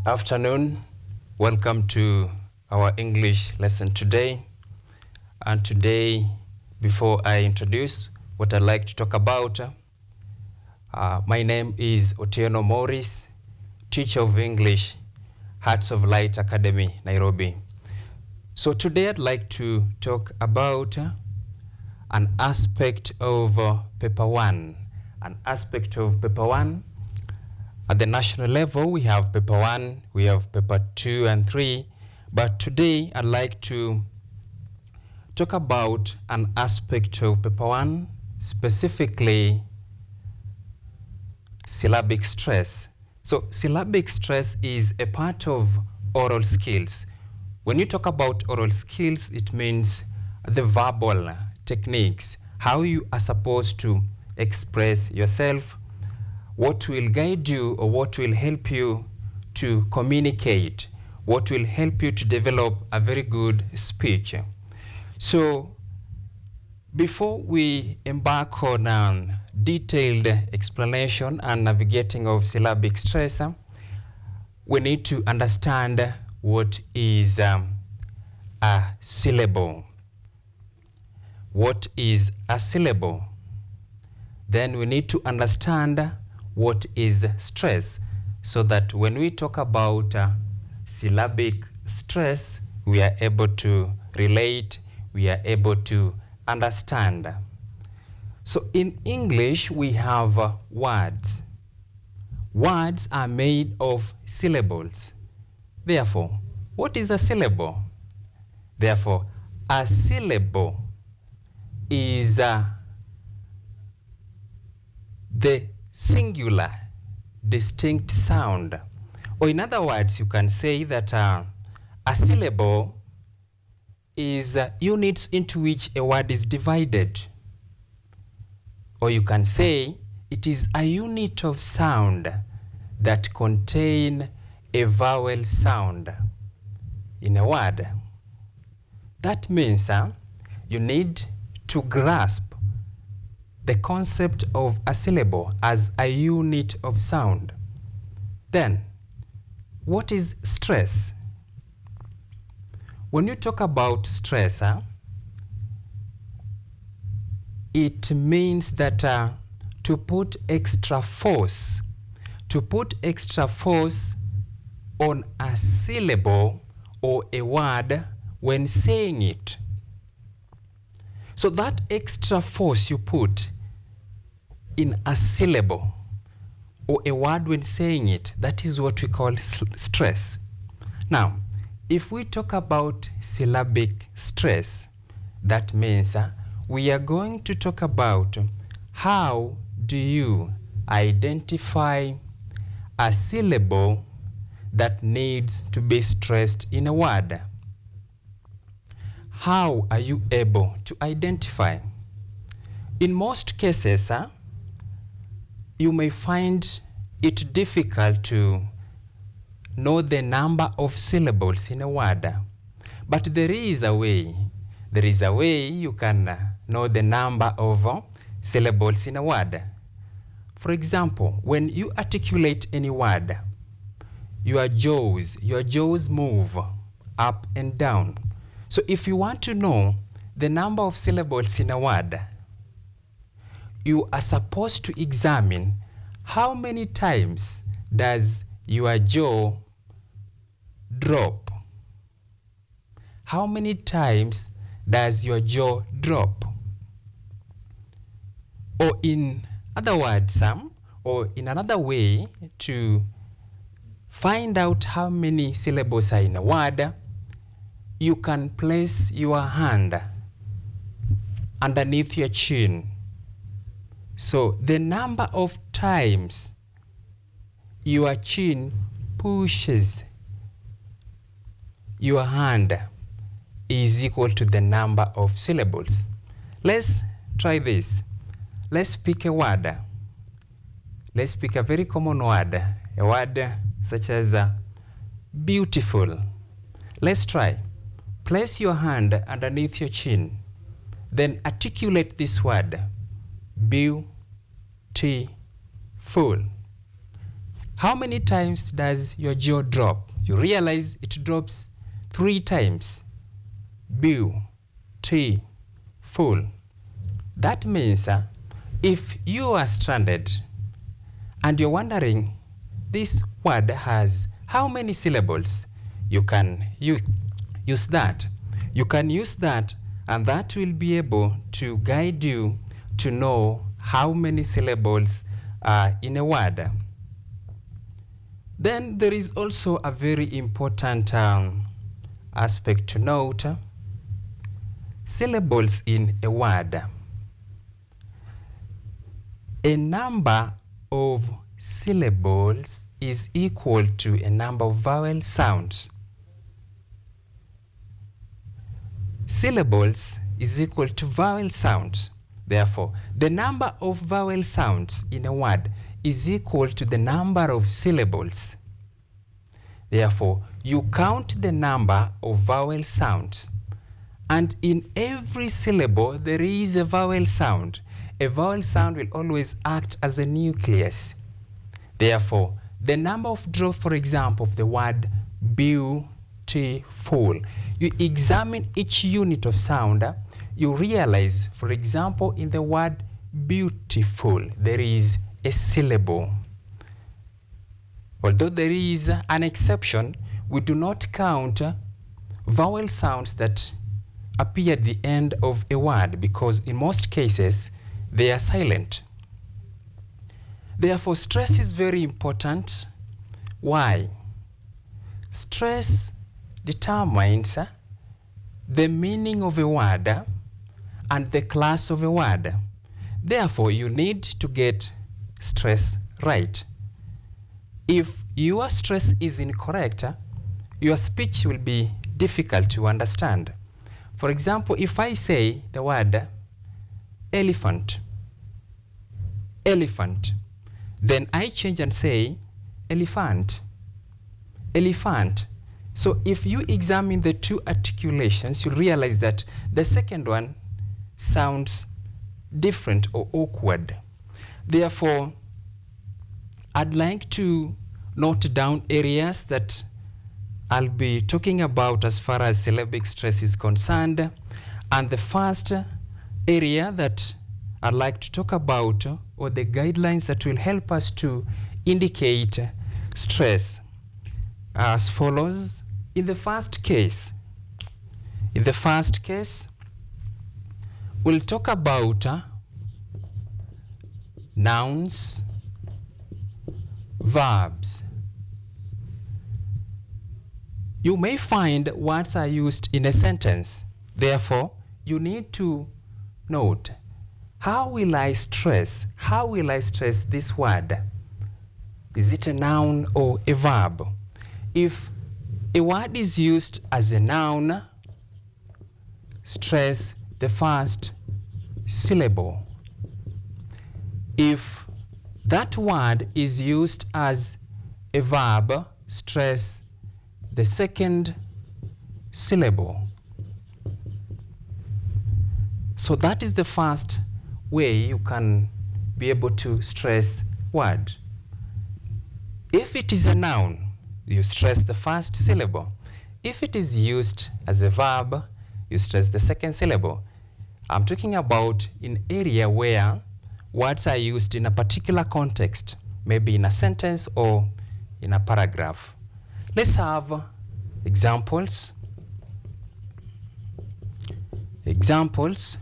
Afternoon. Welcome to our English lesson today. And today, before I introduce what I'd like to talk about, my name is Otieno Maurice, teacher of English, Hearts of Light Academy, Nairobi. So today I'd like to talk about an aspect of paper one. An aspect of paper one. At the national level, we have paper one, we have paper 2 and 3, but today I'd like to talk about an aspect of paper one, specifically syllabic stress. So syllabic stress is a part of oral skills. When you talk about oral skills, it means the verbal techniques, how you are supposed to express yourself, what will guide you or what will help you to communicate, what will help you to develop a very good speech. So before we embark on detailed explanation and navigating of syllabic stress, we need to understand what is a syllable. What is a syllable? Then we need to understand what is stress, so that when we talk about syllabic stress, we are able to relate, we are able to understand. So in English, we have words. Words are made of syllables. Therefore, what is a syllable? Therefore, a syllable is the singular distinct sound. Or in other words, you can say that a syllable is units into which a word is divided. Or you can say it is a unit of sound that contain a vowel sound in a word. That means you need to grasp the concept of a syllable as a unit of sound. Then, what is stress? When you talk about stress, it means that to put extra force on a syllable or a word when saying it. So that extra force you put in a syllable or a word when saying it, that is what we call stress. Now, if we talk about syllabic stress, that means we are going to talk about how do you identify a syllable that needs to be stressed in a word. How are you able to identify? In most cases, you may find it difficult to know the number of syllables in a word. But there is a way. There is a way you can know the number of syllables in a word. For example, when you articulate any word, your jaws move up and down. So if you want to know the number of syllables in a word, you are supposed to examine how many times does your jaw drop. How many times does your jaw drop? Or in other words, or in another way to find out how many syllables are in a word, you can place your hand underneath your chin. So the number of times your chin pushes your hand is equal to the number of syllables. Let's try this. Let's pick a word. Let's pick a very common word. A word such as beautiful. Let's try. Place your hand underneath your chin. Then articulate this word. Beautiful. how many times does your jaw drop? You realize it drops 3 times. Beautiful. That means if you are stranded and you're wondering this word has how many syllables, you can use that. You can use that, and that will be able to guide you to know how many syllables are in a word. Then there is also a very important aspect to note. Syllables in a word. A number of syllables is equal to a number of vowel sounds. Syllables is equal to vowel sounds. Therefore, the number of vowel sounds in a word is equal to the number of syllables. Therefore, you count the number of vowel sounds. And in every syllable, there is a vowel sound. A vowel sound will always act as a nucleus. Therefore, the number of drops, for example, of the word beautiful, you examine each unit of sound, you realize, for example, in the word beautiful, there is a syllable. Although there is an exception, we do not count vowel sounds that appear at the end of a word because in most cases they are silent. Therefore, stress is very important. Why? Stress determines the meaning of a word and the class of a word. Therefore, you need to get stress right. If your stress is incorrect, your speech will be difficult to understand. For example, if I say the word elephant, elephant, then I change and say elephant, elephant. So if you examine the two articulations, you realize that the second one sounds different or awkward. Therefore, I'd like to note down areas that I'll be talking about as far as syllabic stress is concerned. And the first area that I'd like to talk about, or the guidelines that will help us to indicate stress, as follows. In the first case, we'll talk about nouns, verbs. You may find words are used in a sentence. Therefore, you need to note, how will I stress this word? Is it a noun or a verb? If a word is used as a noun, stress the first syllable. If that word is used as a verb, stress the second syllable. So that is the first way you can be able to stress word. If it is a noun, you stress the first syllable. If it is used as a verb, you stress the second syllable. I'm talking about an area where words are used in a particular context, maybe in a sentence or in a paragraph. Let's have examples. Examples.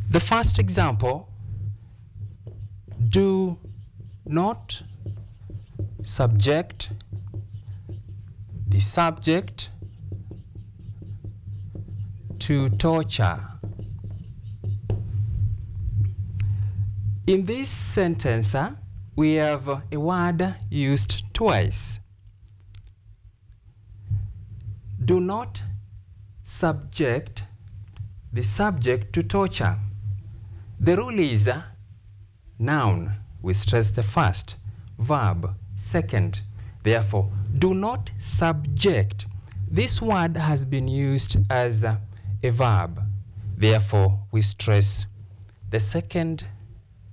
The first example, do not subject the subject to torture. In this sentence, we have a word used twice. Do not subject the subject to torture. The rule is noun, we stress the first, verb, second. Therefore, do not subject. This word has been used as a verb. Therefore, we stress the second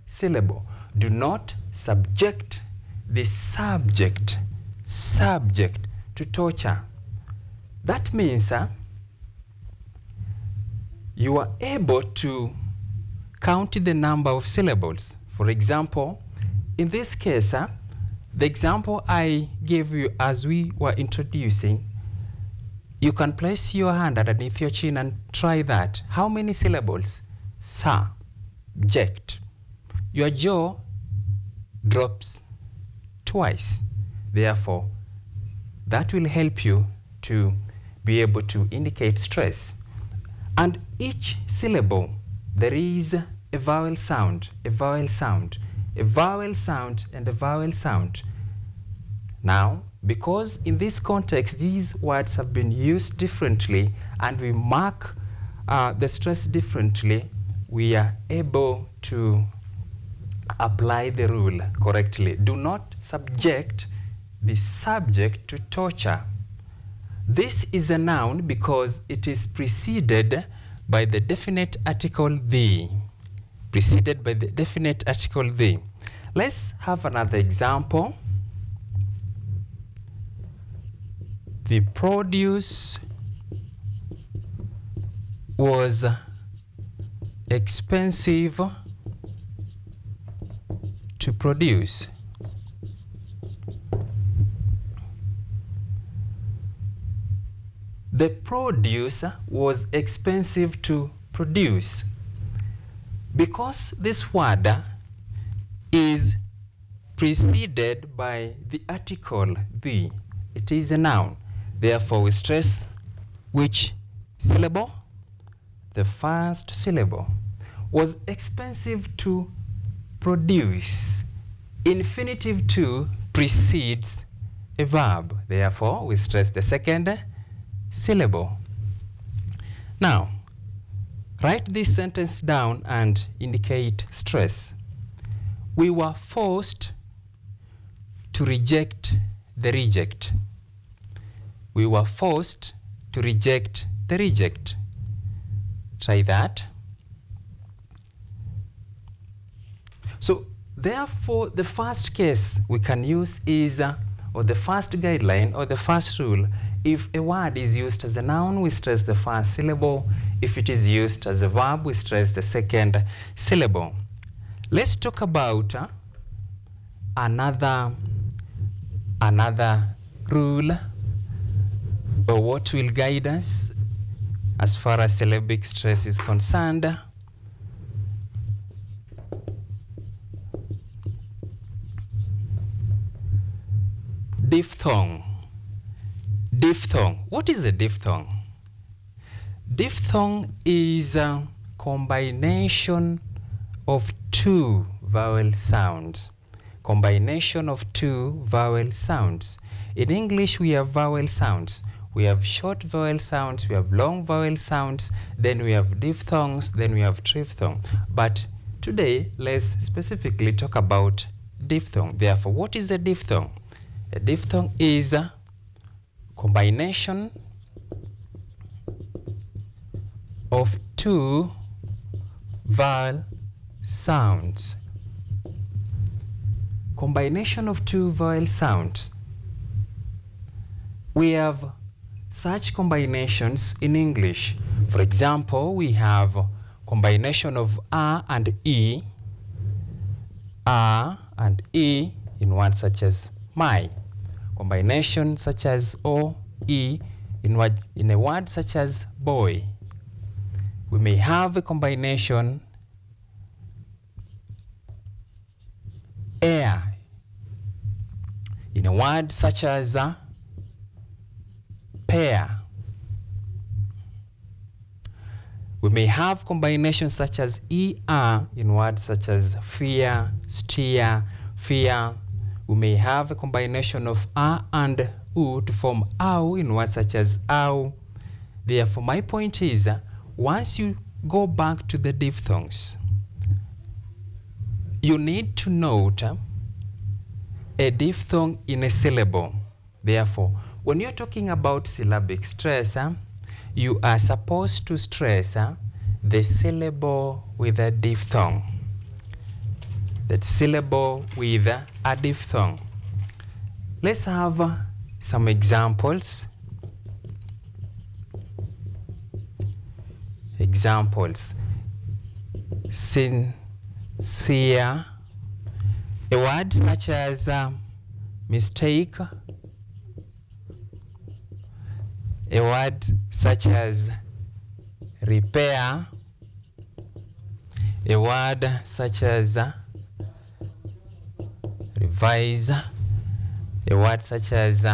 syllable. Do not subject the subject to torture. That means you are able to count the number of syllables. For example, in this case, the example I gave you as we were introducing, you can place your hand underneath your chin and try that. How many syllables? Subject. Your jaw drops twice. Therefore, that will help you to be able to indicate stress. And each syllable, there is a vowel sound, a vowel sound, a vowel sound, and a vowel sound. Now, because in this context, these words have been used differently and we mark the stress differently, we are able to apply the rule correctly. Do not subject the subject to torture. This is a noun because it is preceded by the definite article the. Preceded by the definite article the. Let's have another example. The produce was expensive to produce. The produce was expensive to produce. Because this word is preceded by the article the, it is a noun. Therefore, we stress which syllable? The first syllable. Was expensive to produce. Infinitive to precedes a verb. Therefore, we stress the second syllable. Now, write this sentence down and indicate stress. We were forced to reject the reject. We were forced to reject the reject. Try that. So, therefore, the first case we can use is, or the first guideline or the first rule, if a word is used as a noun, we stress the first syllable. If it is used as a verb, we stress the second syllable. Let's talk about another rule, or what will guide us as far as syllabic stress is concerned. Diphthong. Diphthong. What is a diphthong? Diphthong is a combination of two vowel sounds. Combination of two vowel sounds. In English, we have vowel sounds. We have short vowel sounds, we have long vowel sounds, then we have diphthongs, then we have triphthong. But today, let's specifically talk about diphthong. Therefore, what is a diphthong? A diphthong is a combination of two vowel sounds. Combination of two vowel sounds. We have such combinations in English. For example, we have combination of A and E. A and E in words such as my. Combination such as O, E in a word such as boy. We may have a combination air in a word such as pair. We may have combinations such as ER in words such as fear, steer, fear. We may have a combination of A and U to form ow in words such as ow. Therefore, my point is, once you go back to the diphthongs, you need to note a diphthong in a syllable. Therefore, when you're talking about syllabic stress, you are supposed to stress the syllable with a diphthong. That syllable with a diphthong. Let's have some examples. Examples. Sincere. A word such as mistake. A word such as repair. A word such as revise. A word such as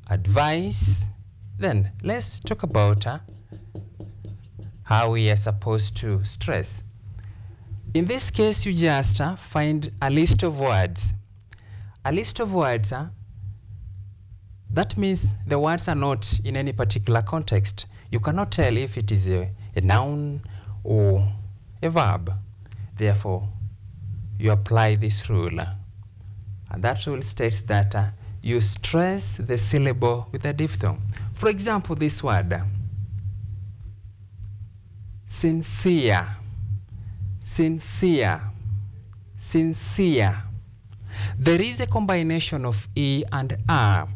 advice. Then let's talk about how we are supposed to stress. In this case, you just find a list of words. A list of words, that means the words are not in any particular context. You cannot tell if it is a noun or a verb. Therefore, you apply this rule. And that rule states that you stress the syllable with a diphthong. For example, this word, sincere, sincere, sincere. There is a combination of E and R.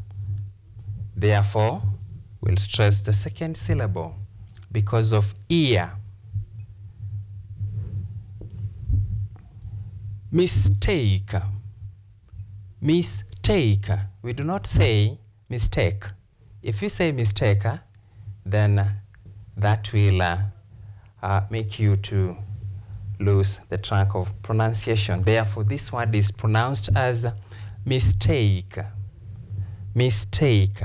Therefore, we'll stress the second syllable because of ear. Mistake. Mistake. We do not say mistake. If you say mistake, then that will make you to lose the track of pronunciation. Therefore, this word is pronounced as mistake. Mistake.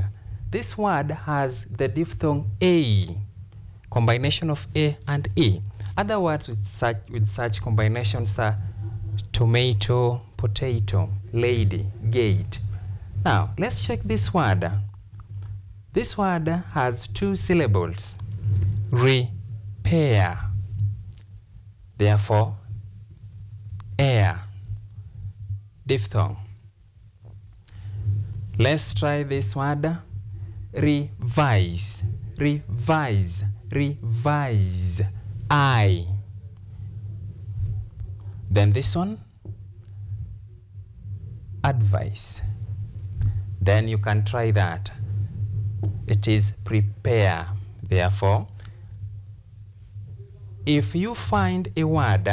This word has the diphthong A, combination of A and E. Other words with such combinations are tomato, potato, lady, gate. Now, let's check this word. This word has two syllables. Repair. Therefore, air, diphthong. Let's try this word. Revise, revise, revise, I. Then this one, advice. Then you can try that. It is prepare. Therefore, if you find a word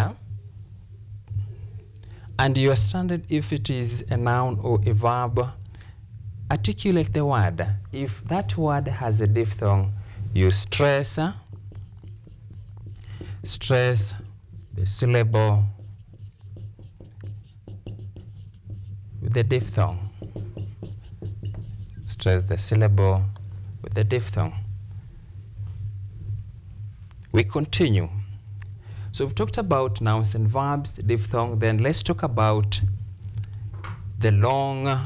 and you are standard if it is a noun or a verb, articulate the word. If that word has a diphthong, you stress the syllable with the diphthong. Stress the syllable with the diphthong. We continue. So we've talked about nouns and verbs, diphthong. Then let's talk about the long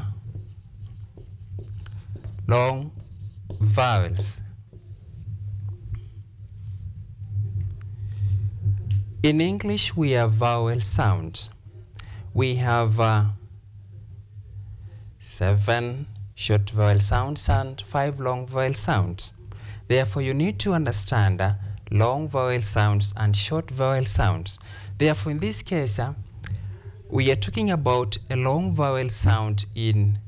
vowels. In English, we have vowel sounds. We have 7 short vowel sounds and 5 long vowel sounds. Therefore, you need to understand long vowel sounds and short vowel sounds. Therefore, in this case, we are talking about a long vowel sound in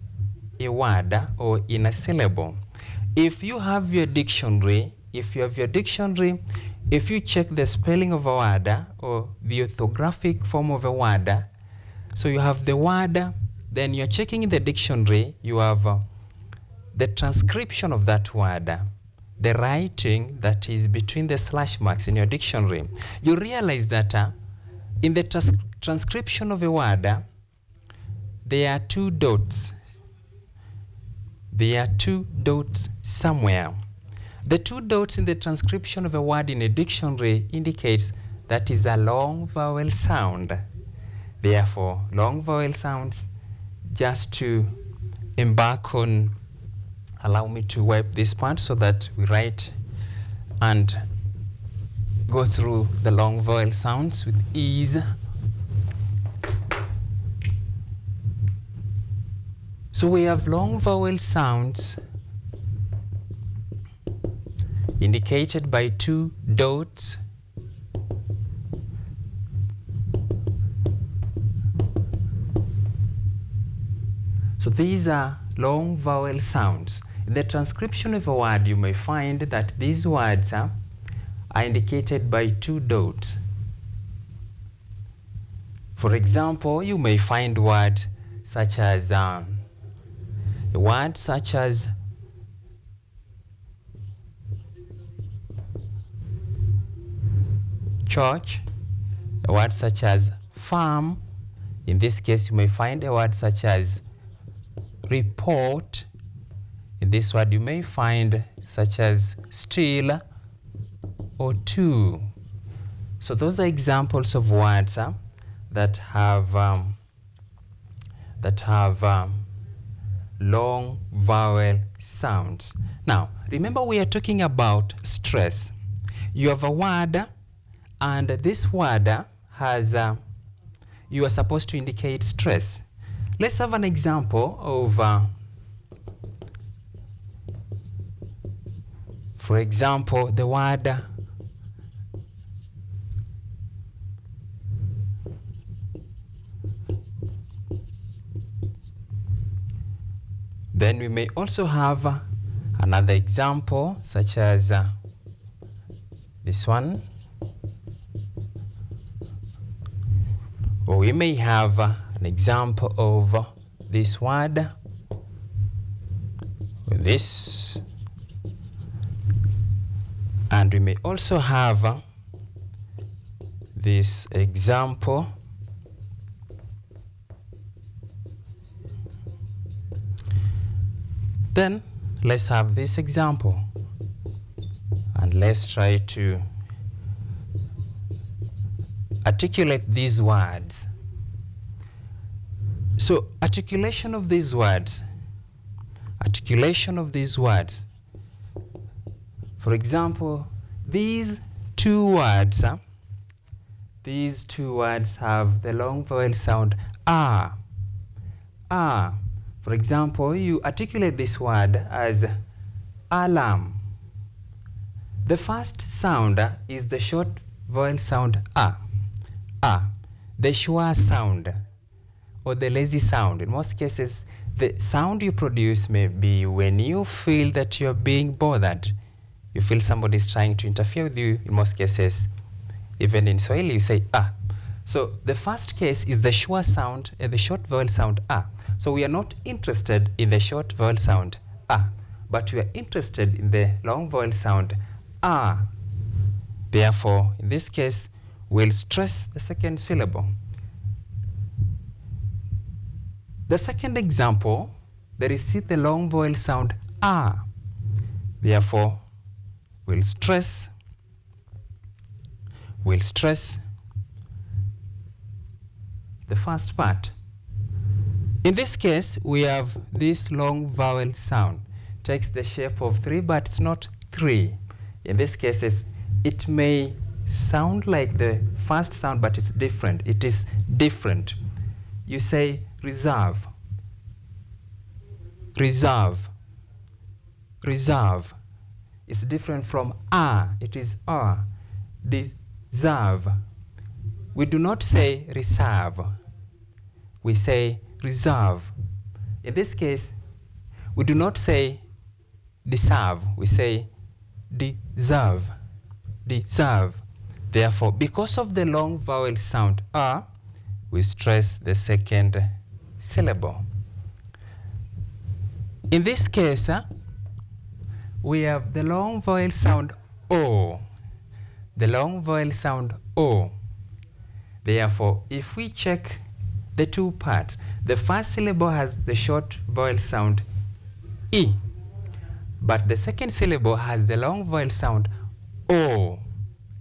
a word or in a syllable. If you have your dictionary, if you check the spelling of a word or the orthographic form of a word, so you have the word, then you're checking in the dictionary, you have the transcription of that word, the writing that is between the slash marks in your dictionary. You realize that in the transcription of a word, there are 2 dots. There are 2 dots somewhere. The 2 dots in the transcription of a word in a dictionary indicates that is a long vowel sound. Therefore, long vowel sounds, just to embark on, allow me to wipe this part so that we write and go through the long vowel sounds with ease. So we have long vowel sounds indicated by 2 dots. So these are long vowel sounds. In the transcription of a word, you may find that these words are indicated by 2 dots. For example, you may find words such as church, a word such as farm. In this case, you may find a word such as report. In this word, you may find such as still or to. So those are examples of words that have long vowel sounds. Now, remember we are talking about stress. You have a word, and this word has you are supposed to indicate stress. Let's have an example of for example, the word then we may also have another example such as this one, or we may have an example of this word with this, and we may also have this example. Then let's have this example, and let's try to articulate these words. So articulation of these words. For example, these two words have the long vowel sound ah. For example, you articulate this word as alarm. The first sound is the short vowel sound a. The sure sound or the lazy sound. In most cases, the sound you produce may be when you feel that you're being bothered. You feel somebody is trying to interfere with you. In most cases, even in Swahili, you say ah. So the first case is the sure sound, the short vowel sound ah. So we are not interested in the short vowel sound ah, but we are interested in the long vowel sound ah. Therefore, in this case, we'll stress the second syllable. The second example, there is still the long vowel sound ah. Therefore, we'll stress the first part. In this case, we have this long vowel sound. Takes the shape of 3, but it's not 3. In this case, it may sound like the first sound, but it's different. It is different. You say reserve. It's different from ah. It is ah. Deserve. We do not say reserve. We say reserve. In this case, we do not say deserve. We say deserve. Therefore, because of the long vowel sound ah, we stress the second syllable. In this case, we have the long vowel sound o. Therefore, if we check the two parts, the first syllable has the short vowel sound e, but the second syllable has the long vowel sound o.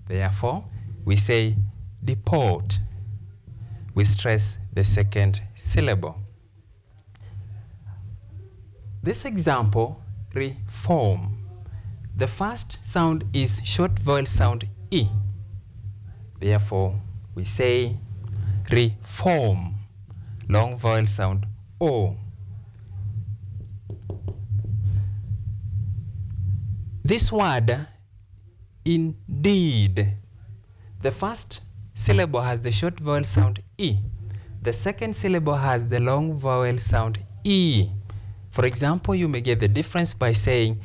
Therefore, we say deport. We stress the second syllable. This example, reform. The first sound is short vowel sound e. Therefore, we say reform. Long vowel sound o. This word, indeed. The first syllable has the short vowel sound e. The second syllable has the long vowel sound E. For example, you may get the difference by saying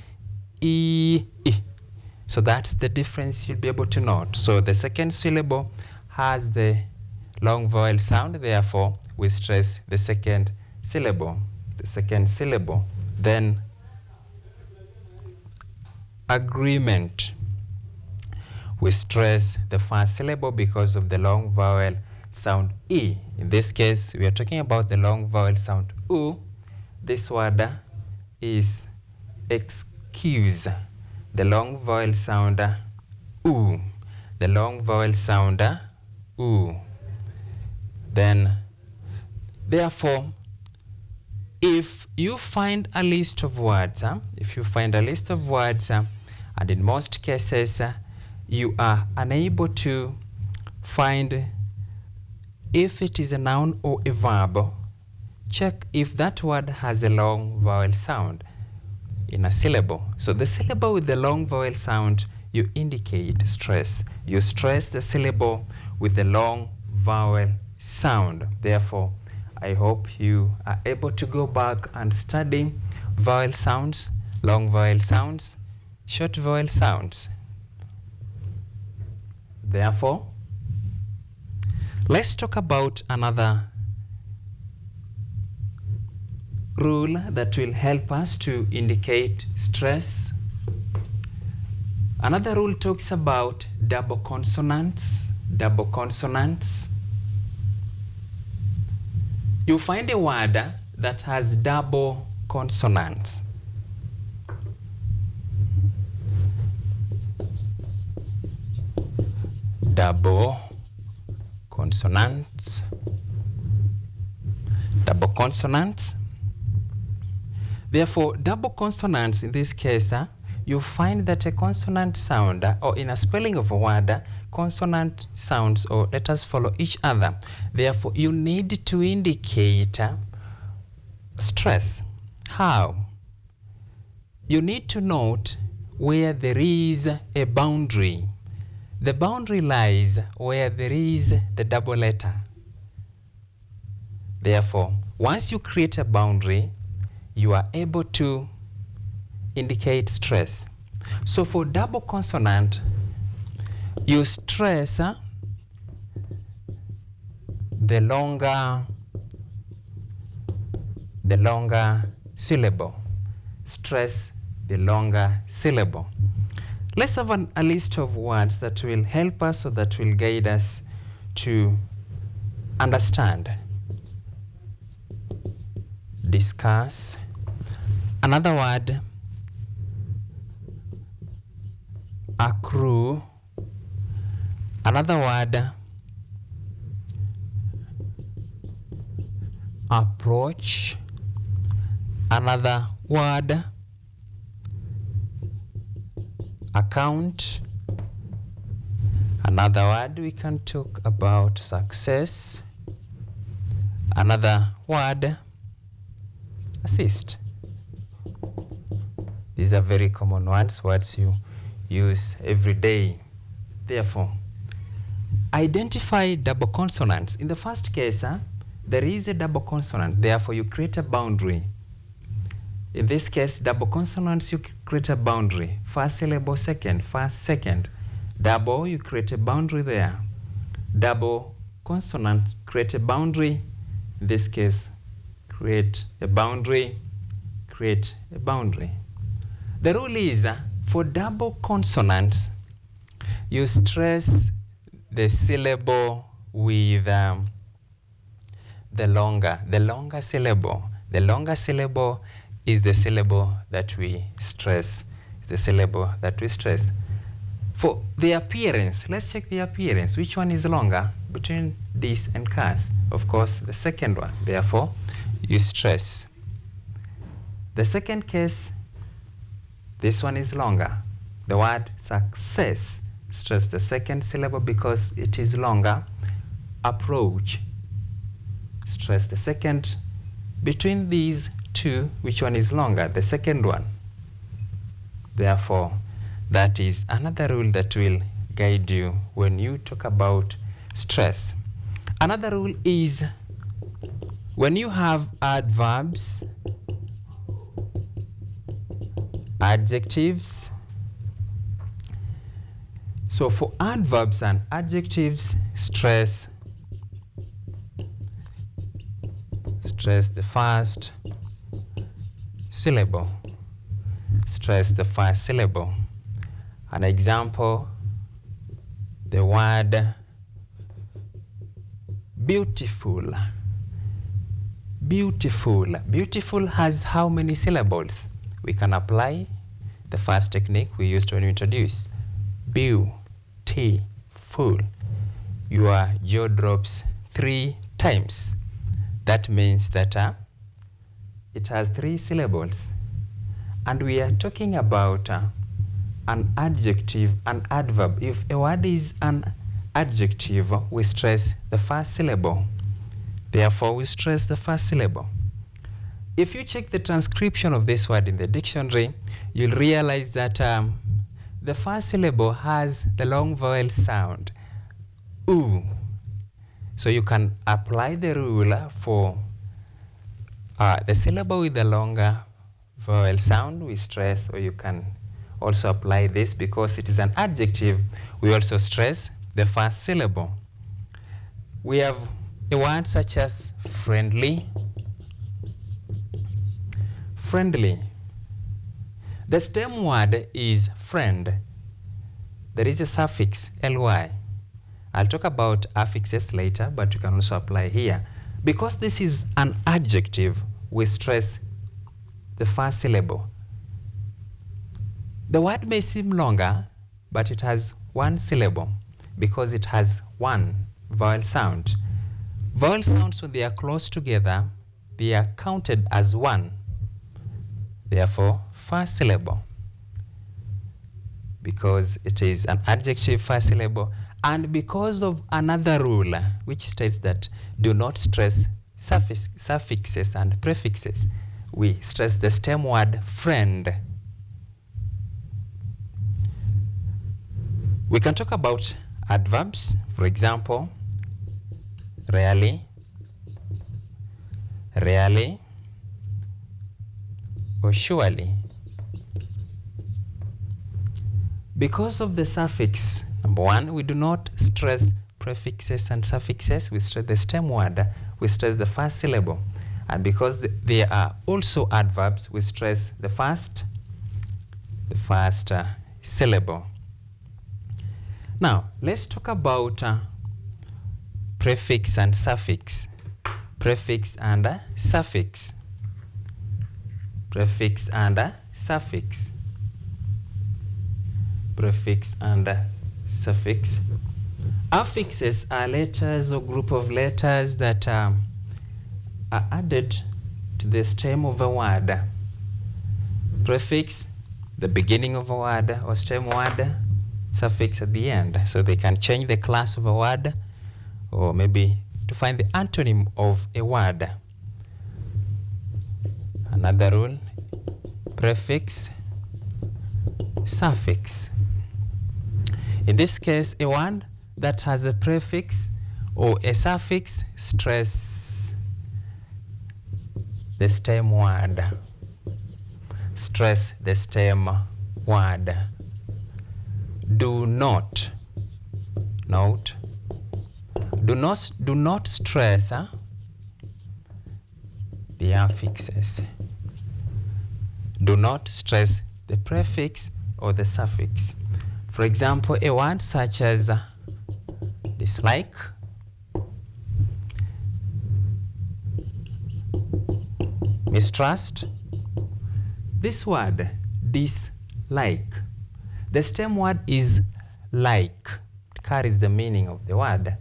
E. So that's the difference you'll be able to note. So the second syllable has the long vowel sound, therefore we stress the second syllable. The second syllable. Then agreement. We stress the first syllable because of the long vowel sound E. In this case, we are talking about the long vowel sound U. This word is excuse. The long vowel sound U. The long vowel sound U. Then, therefore, if you find a list of words, and in most cases you are unable to find if it is a noun or a verb, check if that word has a long vowel sound in a syllable. So the syllable with the long vowel sound, you indicate stress. You stress the syllable with the long vowel sound. Therefore, I hope you are able to go back and study vowel sounds, long vowel sounds, short vowel sounds. Therefore, let's talk about another rule that will help us to indicate stress. Another rule talks about double consonants. Double consonants. You find a word that has double consonants. Double consonants. Double consonants. Therefore, double consonants in this case, you find that a consonant sound, or in a spelling of a word, consonant sounds or letters follow each other. Therefore, you need to indicate stress. How? You need to note where there is a boundary. The boundary lies where there is the double letter. Therefore, once you create a boundary, you are able to indicate stress. So for double consonant, you stress the longer syllable. Stress the longer syllable. Let's have a list of words that will help us or that will guide us to understand. Discuss. Another word, accrue. Another word, approach. Another word, account. Another word we can talk about, success. Another word, assist. These are very common words you use every day. Therefore, identify double consonants. In the first case, there is a double consonant. Therefore, you create a boundary. In this case, double consonants, you create a boundary. First syllable, second, first, second. Double, you create a boundary there. Double consonant, create a boundary. In this case, create a boundary, create a boundary. The rule is, for double consonants, you stress the syllable with the longer syllable. The longer syllable is the syllable that we stress. The syllable that we stress. For the appearance, let's check the appearance. Which one is longer between this and cas? Of course, the second one. Therefore, you stress. The second case, this one is longer. The word success, stress the second syllable because it is longer. Approach, stress the second. Between these two, which one is longer? The second one. Therefore, that is another rule that will guide you when you talk about stress. Another rule is When you have adverbs, adjectives, so for adverbs and adjectives, stress the first syllable. Stress the first syllable. An example, the word beautiful. Beautiful. Beautiful has how many syllables? We can apply the first technique we used when we introduce. Beautiful. Your jaw drops 3 times. That means that it has 3 syllables. And we are talking about an adjective, an adverb. If a word is an adjective, we stress the first syllable. Therefore, we stress the first syllable. If you check the transcription of this word in the dictionary, you'll realize that the first syllable has the long vowel sound, oo. So you can apply the rule for the syllable with the longer vowel sound, we stress, or you can also apply this because it is an adjective. We also stress the first syllable. We have a word such as friendly. Friendly. The stem word is friend. There is a suffix, ly. I'll talk about affixes later, but you can also apply here. Because this is an adjective, we stress the first syllable. The word may seem longer, but it has 1 syllable because it has 1 vowel sound. Vowel sounds, when they are close together, they are counted as 1. Therefore, first syllable. Because it is an adjective, first syllable, and because of another rule which states that do not stress suffixes and prefixes, we stress the stem word friend. We can talk about adverbs. For example, rarely, or surely. Because of the suffix, number 1, we do not stress prefixes and suffixes. We stress the stem word. We stress the first syllable. And because they are also adverbs, we stress the first syllable. Now, let's talk about prefix and suffix. Prefix and suffix. Prefix and suffix. Prefix and suffix. Affixes are letters or group of letters that are added to the stem of a word. Prefix, the beginning of a word or stem word, suffix at the end. So they can change the class of a word or maybe to find the antonym of a word. Another rule, prefix, suffix. In this case, a word that has a prefix or a suffix stress the stem word. Stress the stem word. Do not. Note. Do not stress the affixes. Do not stress the prefix or the suffix. For example, a word such as dislike, mistrust. This word, dislike, the stem word is like. It carries the meaning of the word.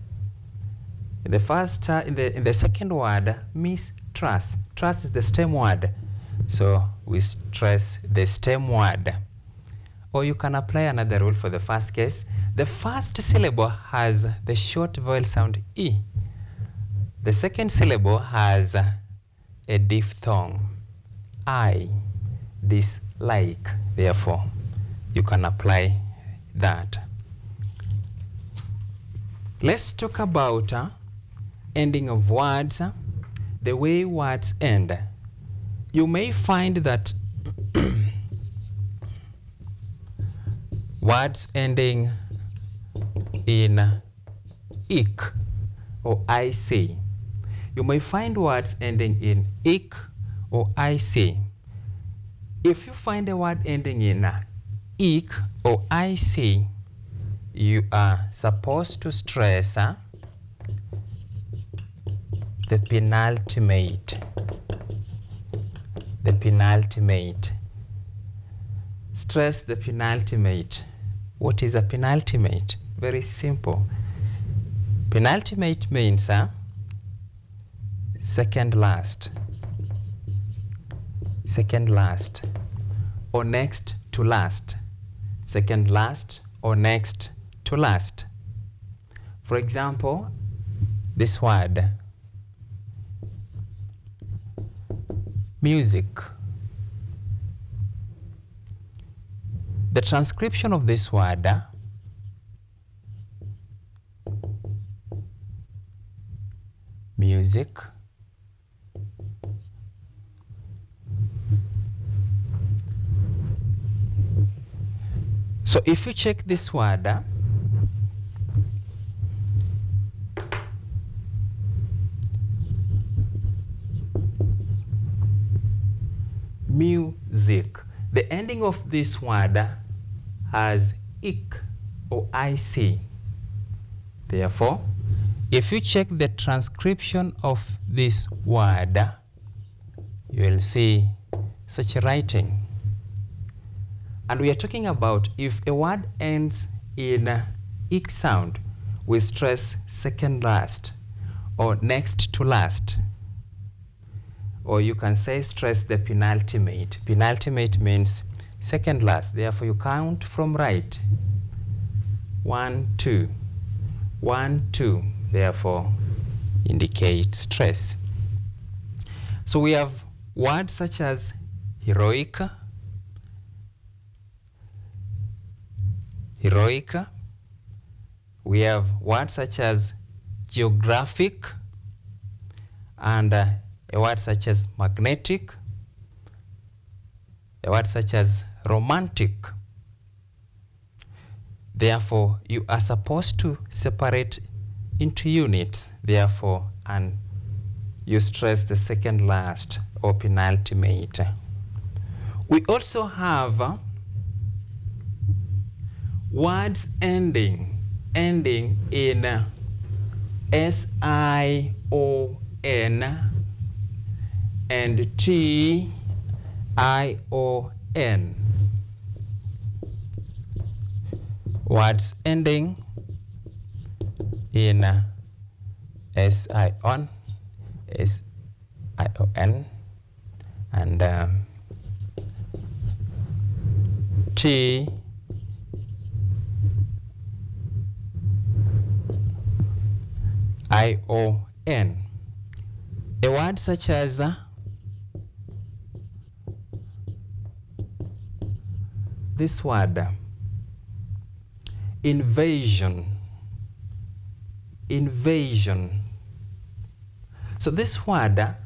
In the first, in the second word, mistrust. Trust is the stem word, so we stress the stem word. Or you can apply another rule for the first case. The first syllable has the short vowel sound E. The second syllable has a diphthong, I, dislike. Therefore, you can apply that. Let's talk about ending of words. the way words end, you may find that words ending in ik or ic. You may find words ending in ik or ic. If you find a word ending in ik or ic, you are supposed to stress the penultimate. The penultimate. Stress the penultimate. What is a penultimate? Very simple. Penultimate means second last. Second last. Or next to last. Second last or next to last. For example, this word, music. The transcription of this word music so if you check this word music, the ending of this word has ik or ic. Therefore, if you check the transcription of this word, you will see such writing. And we are talking about if a word ends in ik sound, we stress second last or next to last. Or you can say stress the penultimate. Penultimate means second last. Therefore, you count from right. 1, 2. 1, 2. Therefore, indicate stress. So we have words such as heroic, heroic. We have words such as geographic, and a word such as magnetic, a word such as romantic. Therefore, you are supposed to separate into units, therefore, and you stress the second last or penultimate. We also have words ending in S-I-O-N and T-I-O-N. Words ending in S-I-O-N, S-I-O-N, and T-I-O-N. A word such as this word, invasion. Invasion. So this word,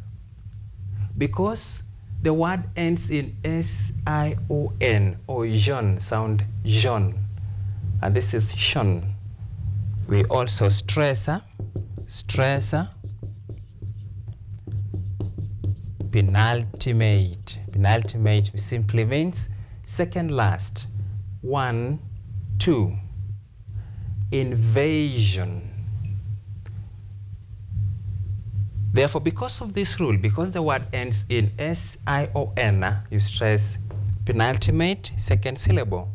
because the word ends in S-I-O-N or Jean, sound Jean, and this is Shon, we also stress penultimate. Penultimate simply means second last. 1, 2. Invasion. Therefore, because of this rule, because the word ends in S-I-O-N, you stress penultimate, second syllable.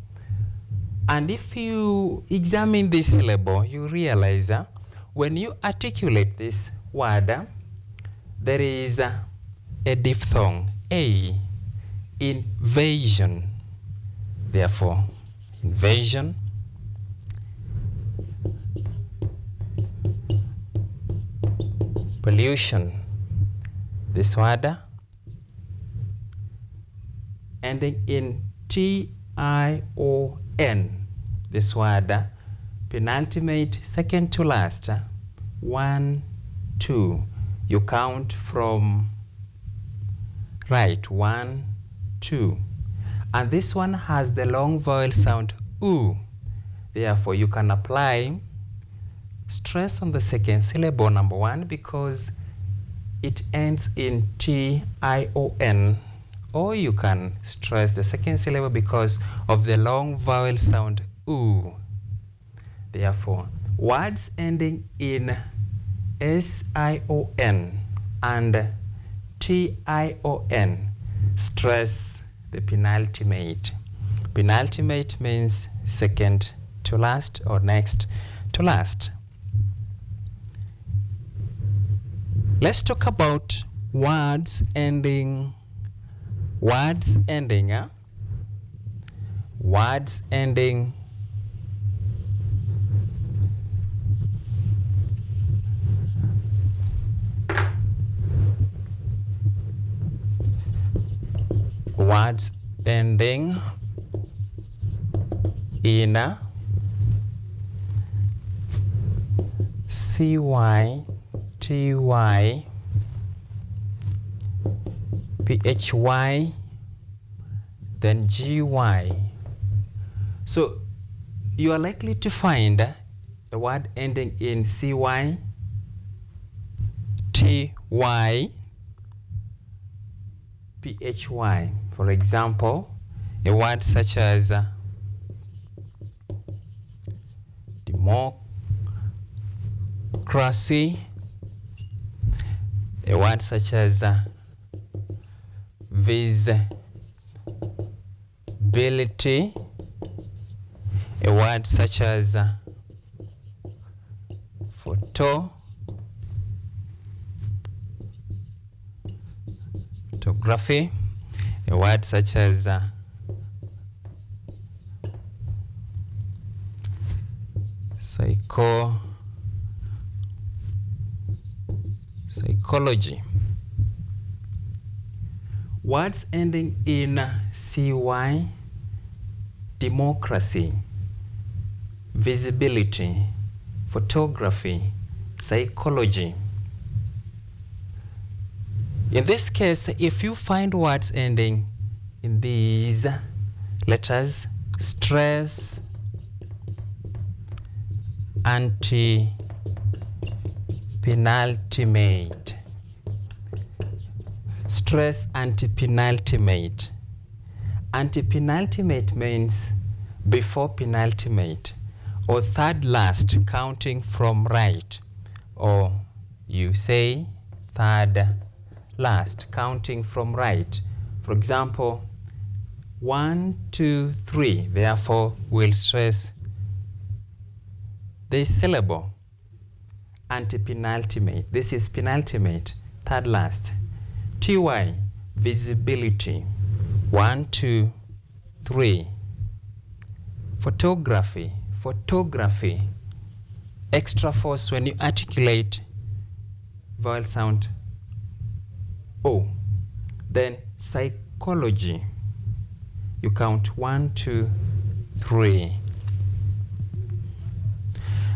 And if you examine this syllable, you realize when you articulate this word, there is a diphthong, A, invasion. Therefore, invasion. Pollution. This word ending in T-I-O-N. This word penultimate, second to last. 1, 2. You count from right, 1, 2. And this one has the long vowel sound oo. Therefore, you can apply stress on the second syllable, number 1, because it ends in T-I-O-N. Or you can stress the second syllable because of the long vowel sound oo. Therefore, words ending in S-I-O-N and T-I-O-N, stress the penultimate. Penultimate means second to last or next to last. Let's talk about words ending. Words ending words ending in CY, TY, PHY, then GY. So you are likely to find a word ending in CY, TY, PHY. For example, a word such as democracy, a word such as visibility, a word such as photography, a word such as psychology. Words ending in CY, democracy, visibility, photography, psychology. In this case, if you find words ending in these letters, stress anti-penultimate. Stress anti-penultimate. Anti-penultimate means before penultimate or third last, counting from right, or you say third last, counting from right. For example, 1, 2, 3. Therefore, we'll stress this syllable, anti-penultimate. This is penultimate, third last. TY, visibility, 1, 2, 3. Photography, photography. Extra force when you articulate vowel sound O. Then psychology. You count 1, 2, 3.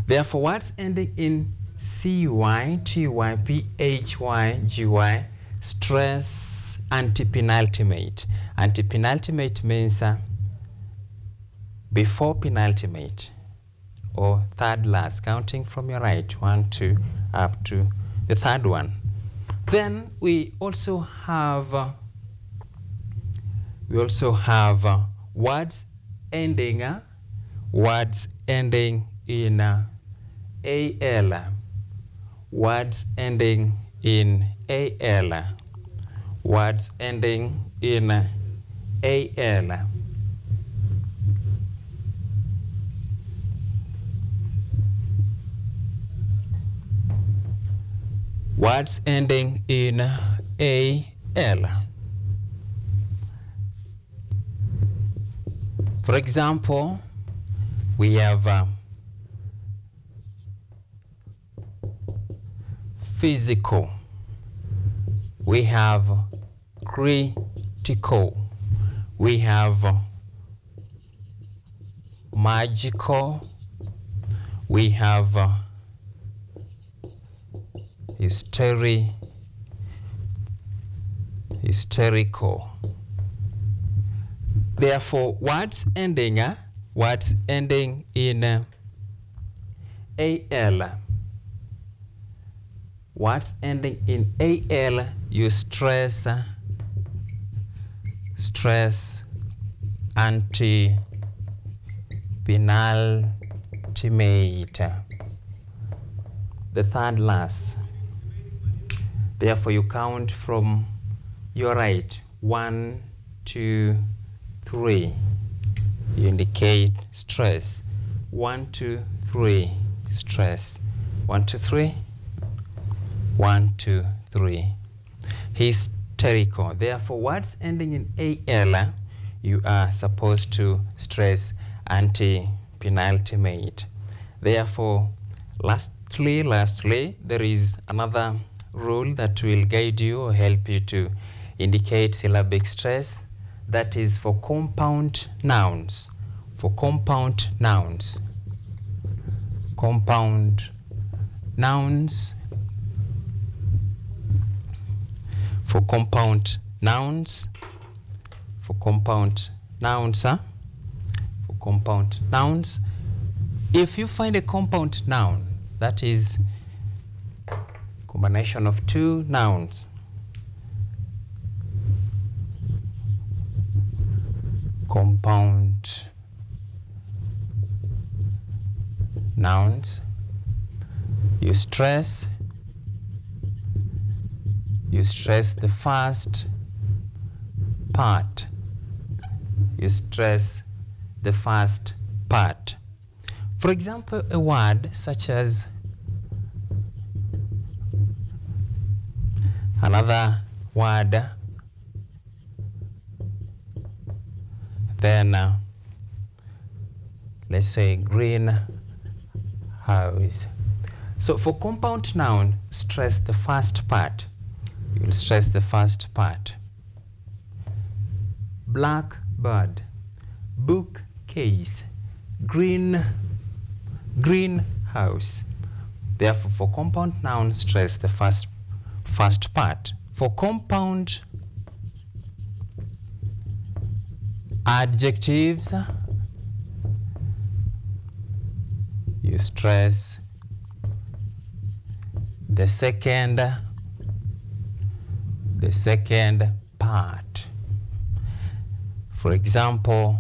Therefore, words ending in CY, TY, PHY, GY, stress anti-penultimate. Anti-penultimate means before penultimate or third last, counting from your right, 1, 2, up to the third one. Then we also have words ending in AL. Words ending in AL. Words ending in AL. Words ending in AL. For example, we have physical, we have critical, we have magical, we have hysterical, hysterical. Therefore, words ending in AL. Words ending in AL, you stress anti-penultimate. The third last. Therefore, you count from your right. 1, 2, 3. You indicate stress. 1, 2, 3. Stress. 1, 2, 3. 1, 2, 3. Hysterical. Therefore, words ending in AL, you are supposed to stress anti-penultimate. Therefore, lastly, there is another rule that will guide you or help you to indicate syllabic stress. That is for compound nouns. For compound nouns. Compound nouns. For compound nouns. For compound nouns, For compound nouns. If you find a compound noun, that is combination of two nouns. Compound nouns. You stress the first part. You stress the first part. For example, a word such as another word, then let's say green house. So for compound noun, stress the first part. You will stress the first part. Blackbird, bookcase, greenhouse. Therefore, for compound noun, stress the first part. For compound adjectives, you stress the second part. For example,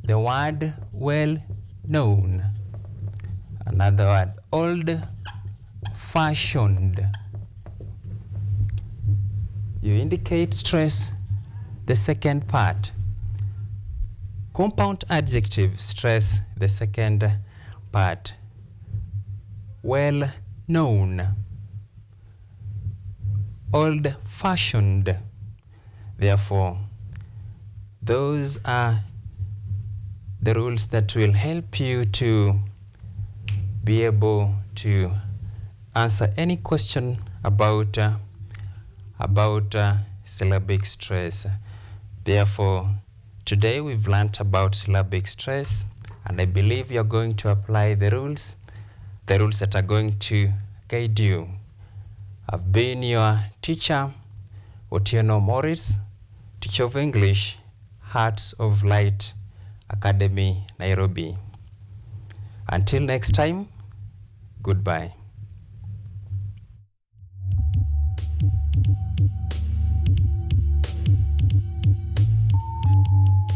the word well known. Another word, old fashioned. You indicate stress the second part. Compound adjective, stress the second part. Well known. Old fashioned. Therefore, those are the rules that will help you to be able to answer any question about syllabic stress. Therefore, today we've learned about syllabic stress, and I believe you're going to apply the rules that are going to guide you. I've been your teacher, Otieno Maurice, teacher of English, Hearts of Light Academy, Nairobi. Until next time, goodbye.